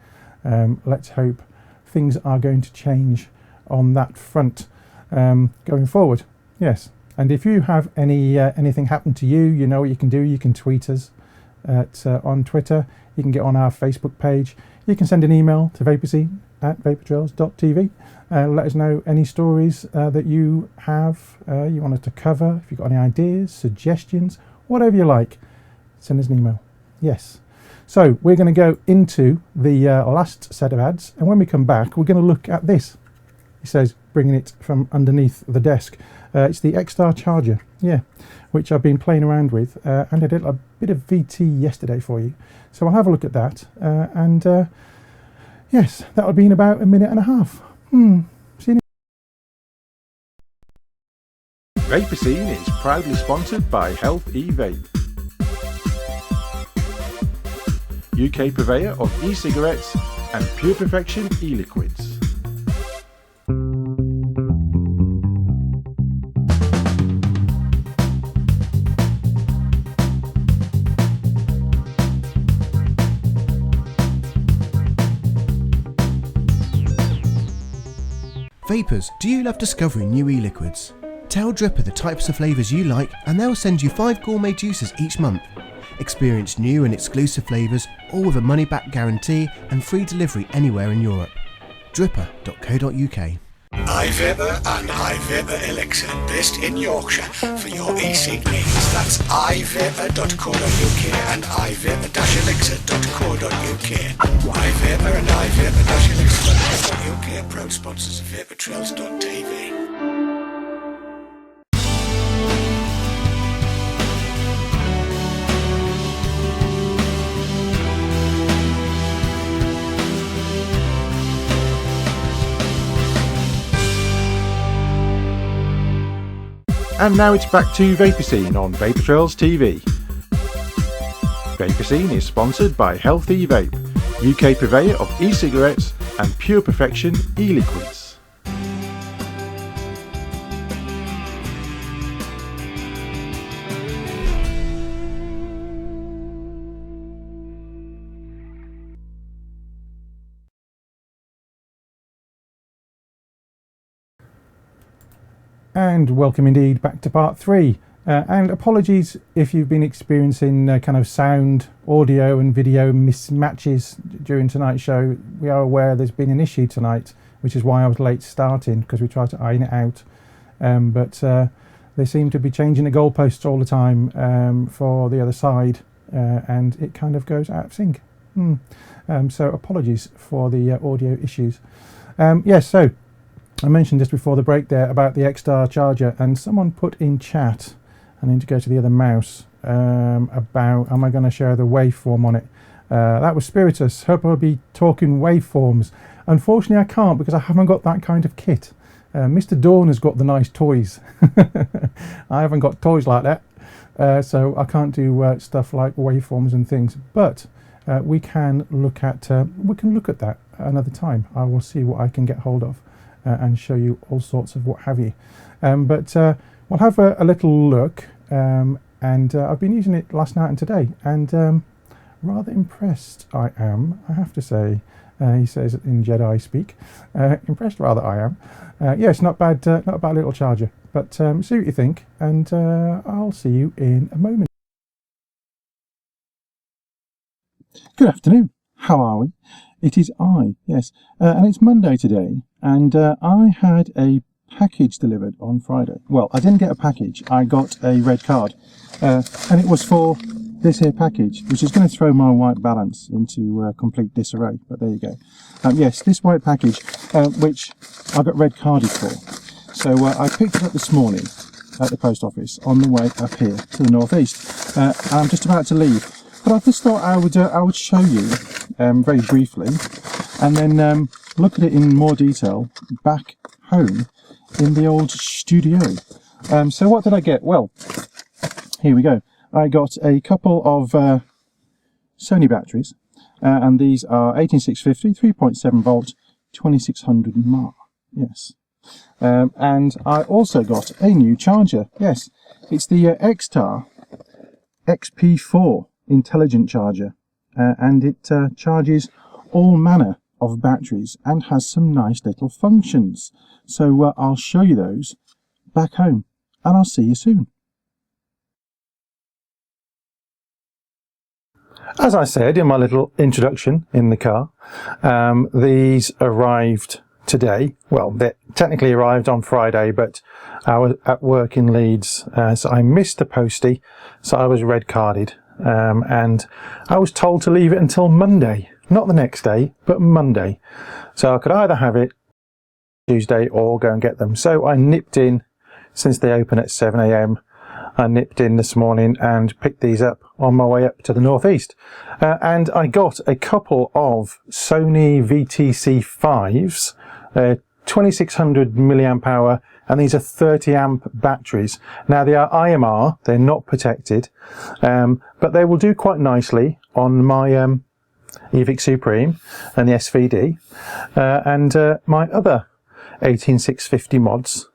Let's hope things are going to change on that front going forward. Yes, and if you have anything happen to you, you know what you can do. You can tweet us on Twitter. You can get on our Facebook page. You can send an email to VaperScene@vaportrails.tv. Let us know any stories that you have, you want us to cover. If you've got any ideas, suggestions, whatever you like, send us an email. Yes. So we're going to go into the last set of ads, and when we come back, we're going to look at this. He says, bringing it from underneath the desk. It's the XTAR Charger, yeah, which I've been playing around with, and I did a bit of VT yesterday for you. So I'll have a look at that, and yes, that'll be in about a minute and a half. See you. VaperScene is proudly sponsored by Health eVape, UK purveyor of e-cigarettes and Pure Perfection e-liquids. Vapers, do you love discovering new e-liquids? Tell Dripper the types of flavours you like and they'll send you 5 gourmet juices each month. Experience new and exclusive flavours, all with a money-back guarantee and free delivery anywhere in Europe. Dripper.co.uk. iVaper and iVaper Elixir, based in Yorkshire, for your e-cig needs. That's iVaper.co.uk and iVaper-elixir.co.uk. iVaper and iVaper-elixir.co.uk, proud sponsors of VaperTrails.tv. And now it's back to VaperScene on VaperTrails TV. VaperScene is sponsored by Health eVape, UK purveyor of e-cigarettes and Pure Perfection e-liquids. And welcome indeed back to part 3. And apologies if you've been experiencing kind of sound, audio and video mismatches during tonight's show. We are aware there's been an issue tonight, which is why I was late starting, because we tried to iron it out. But they seem to be changing the goalposts all the time for the other side, and it kind of goes out of sync. So apologies for the audio issues. Yes, so I mentioned just before the break there about the XTAR Charger, and someone put in chat, I need to go to the other mouse, about am I going to share the waveform on it. That was Spiritus. Hope I'll be talking waveforms. Unfortunately I can't, because I haven't got that kind of kit. Mr. Dawn has got the nice toys. I haven't got toys like that, so I can't do stuff like waveforms and things, but we can look at that another time. I will see what I can get hold of and show you all sorts of what have you. But we'll have a little look, and I've been using it last night and today, and rather impressed I am, I have to say. he says in Jedi speak. Impressed rather I am. Yes, not a bad little charger. But see what you think, and I'll see you in a moment. Good afternoon. How are we? It is I, yes, and it's Monday today, and I had a package delivered on Friday. Well, I didn't get a package, I got a red card, and it was for this here package, which is going to throw my white balance into complete disarray, but there you go. Yes, this white package, which I got red carded for. So I picked it up this morning at the post office on the way up here to the northeast. I'm just about to leave, but I just thought I would show you very briefly, and then look at it in more detail back home in the old studio. So what did I get? Well, here we go. I got a couple of Sony batteries, and these are 18650, 3.7 volt, 2600 mAh. Yes. And I also got a new charger. Yes, it's the XTAR XP4 intelligent charger, and it charges all manner of batteries and has some nice little functions. So I'll show you those back home, and I'll see you soon. As I said in my little introduction in the car, these arrived today. Well, they technically arrived on Friday, but I was at work in Leeds, so I missed the postie, so I was red carded, and I was told to leave it until Monday, not the next day, but Monday, so I could either have it Tuesday or go and get them. So I nipped in, since they open at 7 AM, I nipped in this morning and picked these up on my way up to the northeast, and I got a couple of Sony VTC5s. 2600 milliamp hour, and these are 30 amp batteries. Now they are IMR, they're not protected, but they will do quite nicely on my eVic Supreme and the SVD, and my other 18650 mods,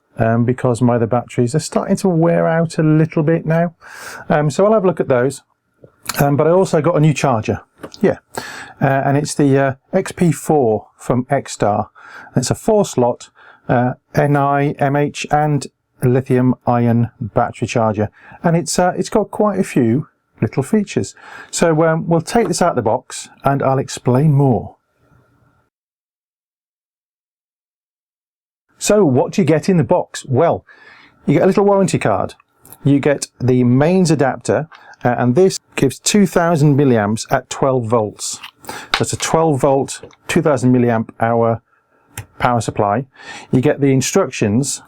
because my other batteries are starting to wear out a little bit now. So I'll have a look at those. But I also got a new charger, yeah, and it's the XP4 from XTAR. It's a 4-slot Ni, MH and lithium-ion battery charger, and it's got quite a few little features. So we'll take this out of the box and I'll explain more. So what do you get in the box? Well, you get a little warranty card. You get the mains adapter, and this gives 2000 milliamps at 12 volts. That's a 12 volt, 2000 milliamp hour power supply. You get the instructions,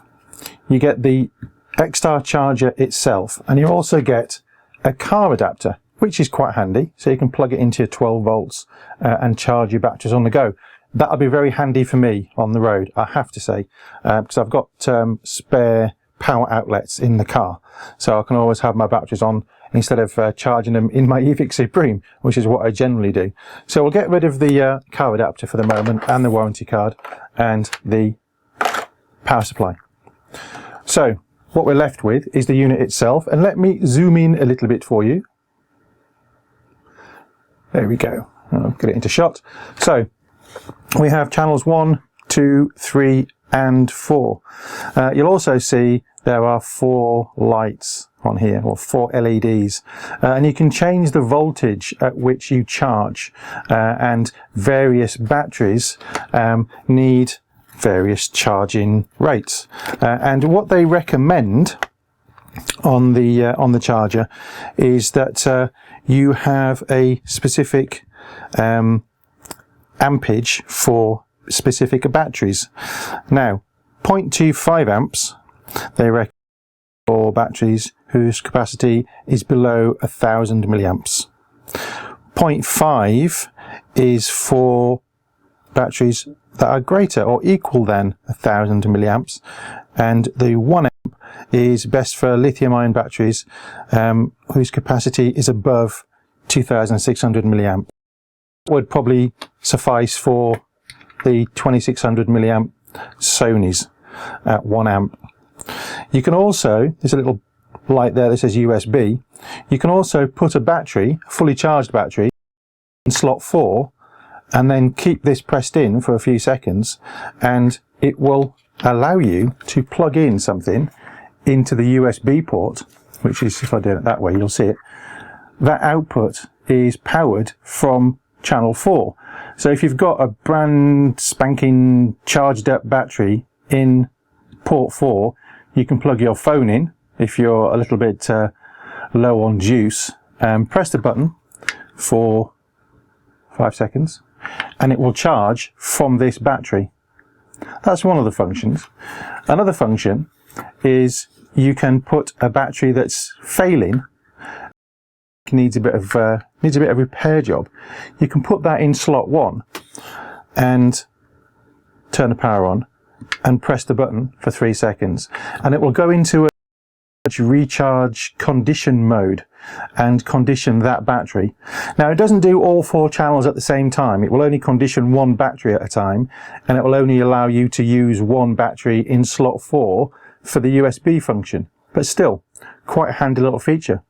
you get the XTAR charger itself, and you also get a car adapter, which is quite handy, so you can plug it into your 12 volts and charge your batteries on the go. That'll be very handy for me on the road, I have to say, because I've got spare power outlets in the car, so I can always have my batteries on instead of charging them in my eVic Supreme, which is what I generally do. So we'll get rid of the car adapter for the moment, and the warranty card, and the power supply. So what we're left with is the unit itself, and let me zoom in a little bit for you. There we go. I'll get it into shot. So we have channels 1, 2, 3 and 4. You'll also see there are 4 lights on here, or 4 LEDs, and you can change the voltage at which you charge, and various batteries need various charging rates, and what they recommend on the charger is that you have a specific ampage for specific batteries. Now 0.25 amps they recommend for batteries whose capacity is below 1000 milliamps. 0.5 is for batteries that are greater or equal than 1000 milliamps, and the 1 amp is best for lithium-ion batteries whose capacity is above 2600 milliamp. Would probably suffice for the 2600 milliamp Sonys at 1 amp. You can also, there's a little light there that says USB, you can also put a battery, fully charged battery, in slot 4 and then keep this pressed in for a few seconds, and it will allow you to plug in something into the USB port, which is, if I do it that way, you'll see it. That output is powered from channel 4. So if you've got a brand spanking charged up battery in port 4, you can plug your phone in if you're a little bit low on juice, press the button for 5 seconds, and it will charge from this battery. That's one of the functions. Another function is you can put a battery that's failing, needs a bit of repair job. You can put that in slot 1 and turn the power on and press the button for 3 seconds, and it will go into a recharge condition mode and condition that battery. Now, it doesn't do all 4 channels at the same time. It will only condition 1 battery at a time, and it will only allow you to use 1 battery in slot 4 for the USB function. But still, quite a handy little feature.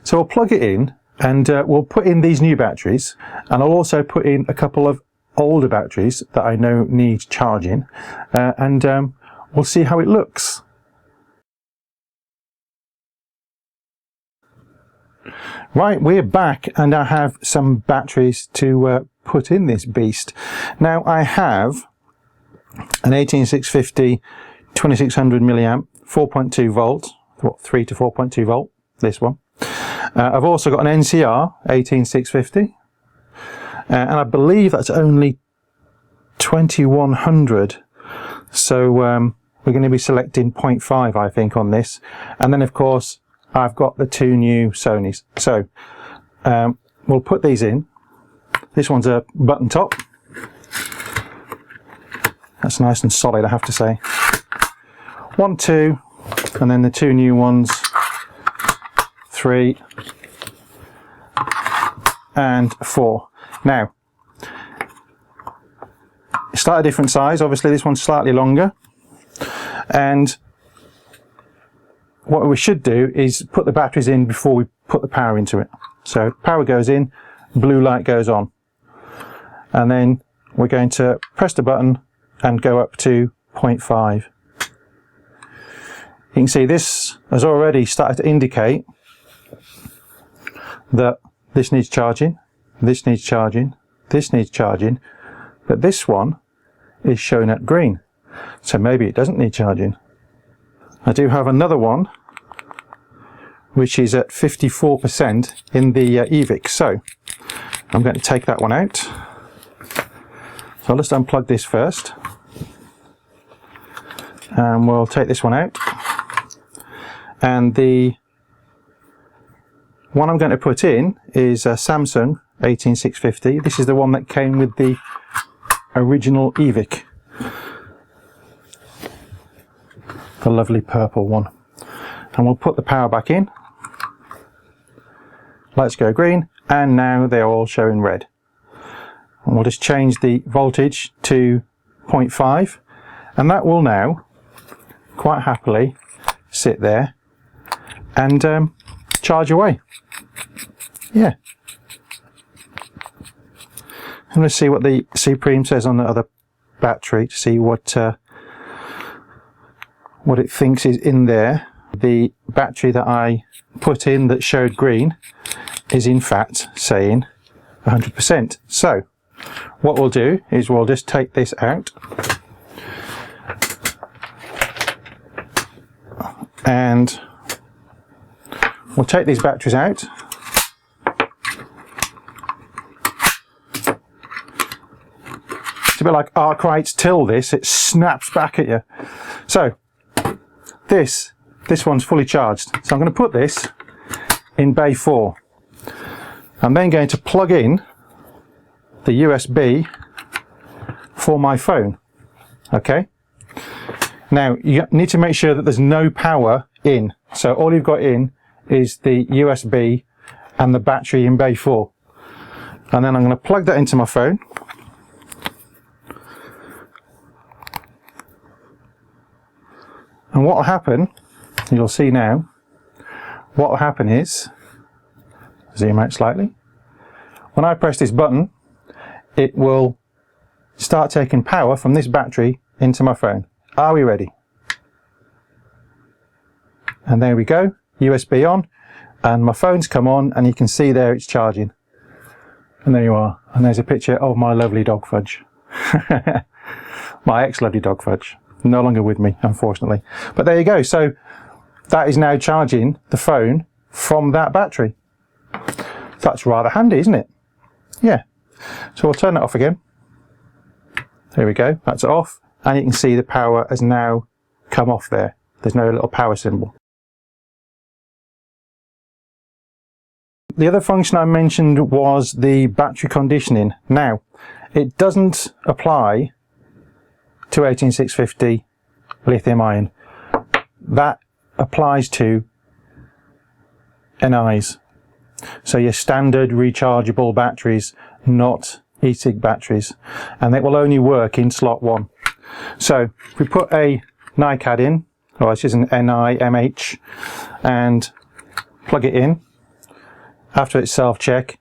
So we'll plug it in, and we'll put in these new batteries, and I'll also put in a couple of older batteries that I know need charging, and we'll see how it looks. Right, we're back, and I have some batteries to put in this beast. Now, I have an 18650 2600 milliamp 4.2 volt, 3 to 4.2 volt, this one. I've also got an NCR 18650, and I believe that's only 2100, so we're going to be selecting 0.5, I think, on this. And then, of course, I've got the 2 new Sonys. So we'll put these in. This one's a button top. That's nice and solid, I have to say. 1, 2, and then the 2 new ones, 3 and 4. Now, it's slightly different size. Obviously, this one's slightly longer, and what we should do is put the batteries in before we put the power into it. So power goes in, blue light goes on, and then we're going to press the button and go up to 0.5. You can see this has already started to indicate that this needs charging, this needs charging, this needs charging, but this one is showing at green, so maybe it doesn't need charging. I do have another one which is at 54% in the eVic, so I'm going to take that one out. So I'll just unplug this first, and we'll take this one out, and the one I'm going to put in is a Samsung 18650. This is the one that came with the original eVic, the lovely purple one. And we'll put the power back in. Lights go green, and now they're all showing red. And we'll just change the voltage to 0.5, and that will now quite happily sit there and charge away. Yeah. And let's see what the Supreme says on the other battery to see what it thinks is in there. The battery that I put in that showed green is in fact saying 100%. So what we'll do is we'll just take this out, and we'll take these batteries out. It's a bit like Arkwright's till this, it snaps back at you. So this one's fully charged. So I'm going to put this in bay 4. I'm then going to plug in the USB for my phone. Okay. Now you need to make sure that there's no power in. So all you've got in is the USB and the battery in bay 4. And then I'm going to plug that into my phone. And what will happen, you'll see now, what will happen is, zoom out slightly, when I press this button, it will start taking power from this battery into my phone. Are we ready? And there we go, USB on, and my phone's come on, and you can see there it's charging. And there you are, and there's a picture of my lovely dog Fudge. My ex-lovely dog Fudge, no longer with me, unfortunately. But there you go, so that is now charging the phone from that battery. That's rather handy, isn't it? Yeah. So we'll turn it off again. There we go, that's off, and you can see the power has now come off there. There's no little power symbol. The other function I mentioned was the battery conditioning. Now, it doesn't apply to 18650 lithium ion. That applies to NIs. So your standard rechargeable batteries, not e-cig batteries. And it will only work in slot 1. So if we put a NiCad in, or this is an NIMH, and plug it in, after it's self-check,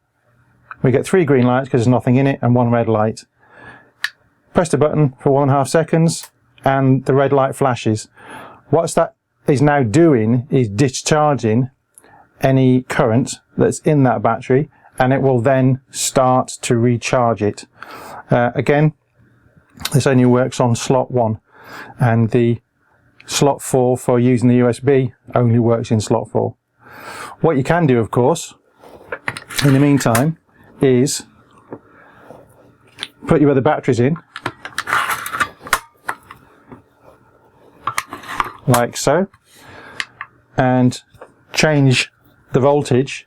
we get 3 green lights because there's nothing in it, and 1 red light. Press the button for 1.5 seconds and the red light flashes. What that is now doing is discharging any current that's in that battery, and it will then start to recharge it. Again, this only works on slot 1, and the slot 4 for using the USB only works in slot 4. What you can do, of course, in the meantime, is put your other batteries in, like so, and change the voltage.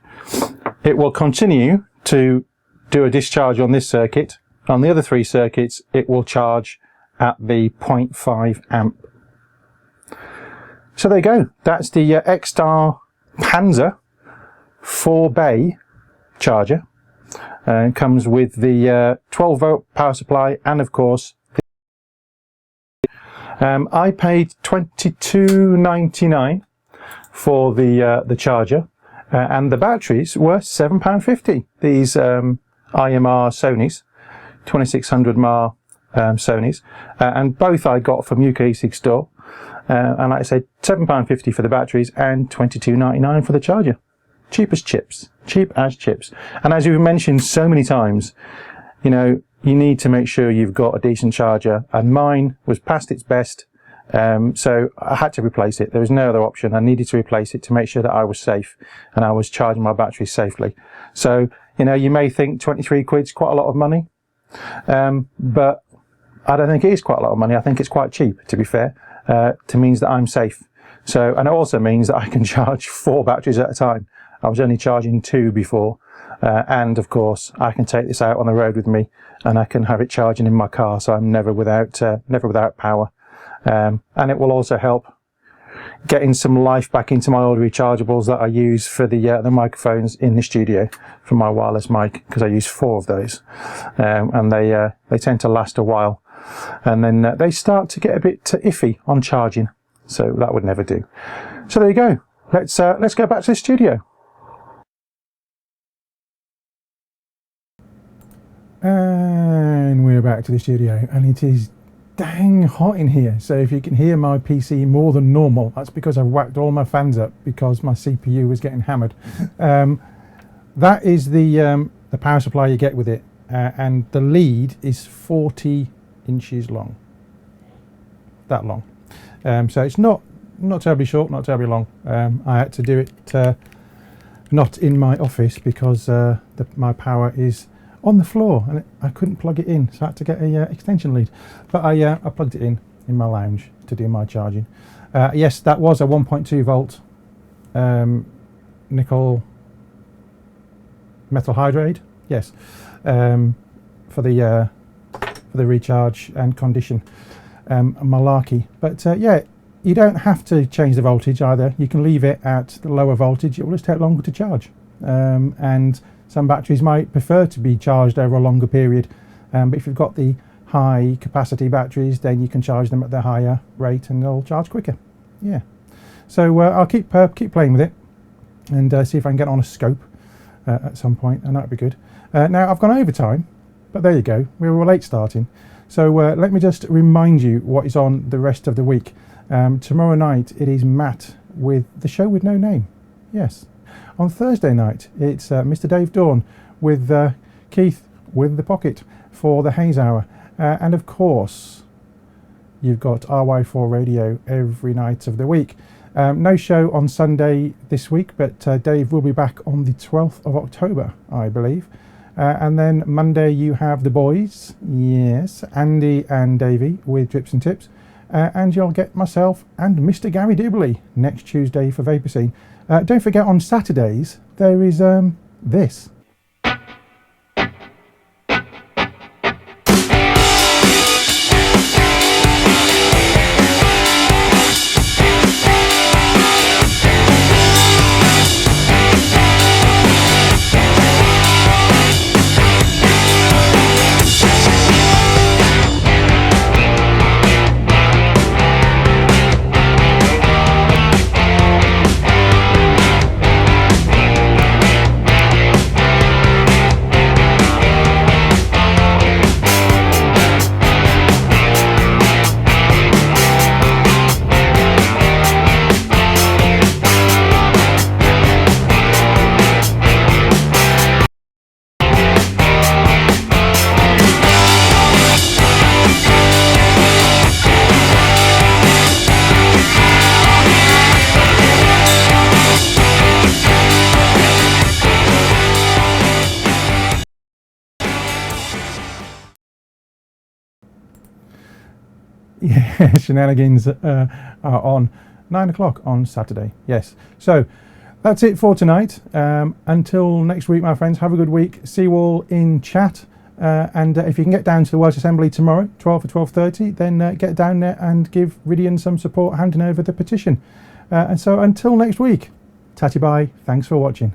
It will continue to do a discharge on this circuit. On the other 3 circuits, it will charge at the 0.5 amp. So there you go. That's the XTAR Panzer 4-bay charger. It comes with the 12 volt power supply, and of course I paid $22.99 for the charger, and the batteries were £7.50. These IMR Sonys, 2600 mAh Sonys, and both I got from UK e-cig store, and like I said, £7.50 for the batteries and $22.99 for the charger. Cheap as chips. Cheap as chips. And as you've mentioned so many times, you know, you need to make sure you've got a decent charger, and mine was past its best, so I had to replace it. There was no other option. I needed to replace it to make sure that I was safe and I was charging my batteries safely. So, you know, you may think 23 quid's quite a lot of money, but I don't think it is quite a lot of money. I think it's quite cheap, to be fair. It means that I'm safe. So, and it also means that I can charge 4 batteries at a time. I was only charging 2 before, and of course I can take this out on the road with me, and I can have it charging in my car, so I'm never without power. And it will also help getting some life back into my old rechargeables that I use for the microphones in the studio for my wireless mic, because I use 4 of those, and they tend to last a while, and then they start to get a bit iffy on charging, so that would never do. So there you go. Let's go back to the studio. And we're back to the studio, and it is dang hot in here. So if you can hear my PC more than normal, that's because I've whacked all my fans up because my CPU was getting hammered. That is the power supply you get with it, and the lead is 40 inches long. That long. So it's not terribly short, not terribly long. I had to do it not in my office because my power is on the floor and I couldn't plug it in, so I had to get a extension lead. But I plugged it in my lounge to do my charging. Yes, that was a 1.2 volt nickel metal hydride. Yes, for the recharge and condition malarkey. But yeah, you don't have to change the voltage either. You can leave it at the lower voltage. It will just take longer to charge, and some batteries might prefer to be charged over a longer period, but if you've got the high capacity batteries, then you can charge them at the higher rate and they'll charge quicker. Yeah, so I'll keep playing with it and see if I can get on a scope at some point, and that'd be good. Now I've gone overtime But there you go, we were late starting. So let me just remind you what is on the rest of the week. Tomorrow night it is Matt with the show with no name. Yes. On Thursday night it's Mr. Dave Dawn with Keith with the Pocket for the Haze Hour. And of course you've got RY4 Radio every night of the week. No show on Sunday this week, but Dave will be back on the 12th of October, I believe. And then Monday you have the boys, yes, Andy and Davey with Drips and Tips. And you'll get myself and Mr. Gary Dibley next Tuesday for VaperScene. Don't forget on Saturdays there is this. Yeah, shenanigans are on 9 o'clock on Saturday. Yes. So that's it for tonight. Until next week, my friends, have a good week. See you all in chat. And if you can get down to the Welsh Assembly tomorrow, 12 to 12:30, then get down there and give Ridian some support handing over the petition. And so until next week, tatty bye. Thanks for watching.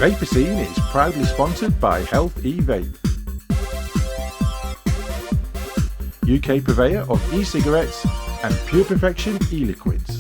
VaperScene is proudly sponsored by Health e-Vape, UK purveyor of e-cigarettes and Pure Perfection e-liquids.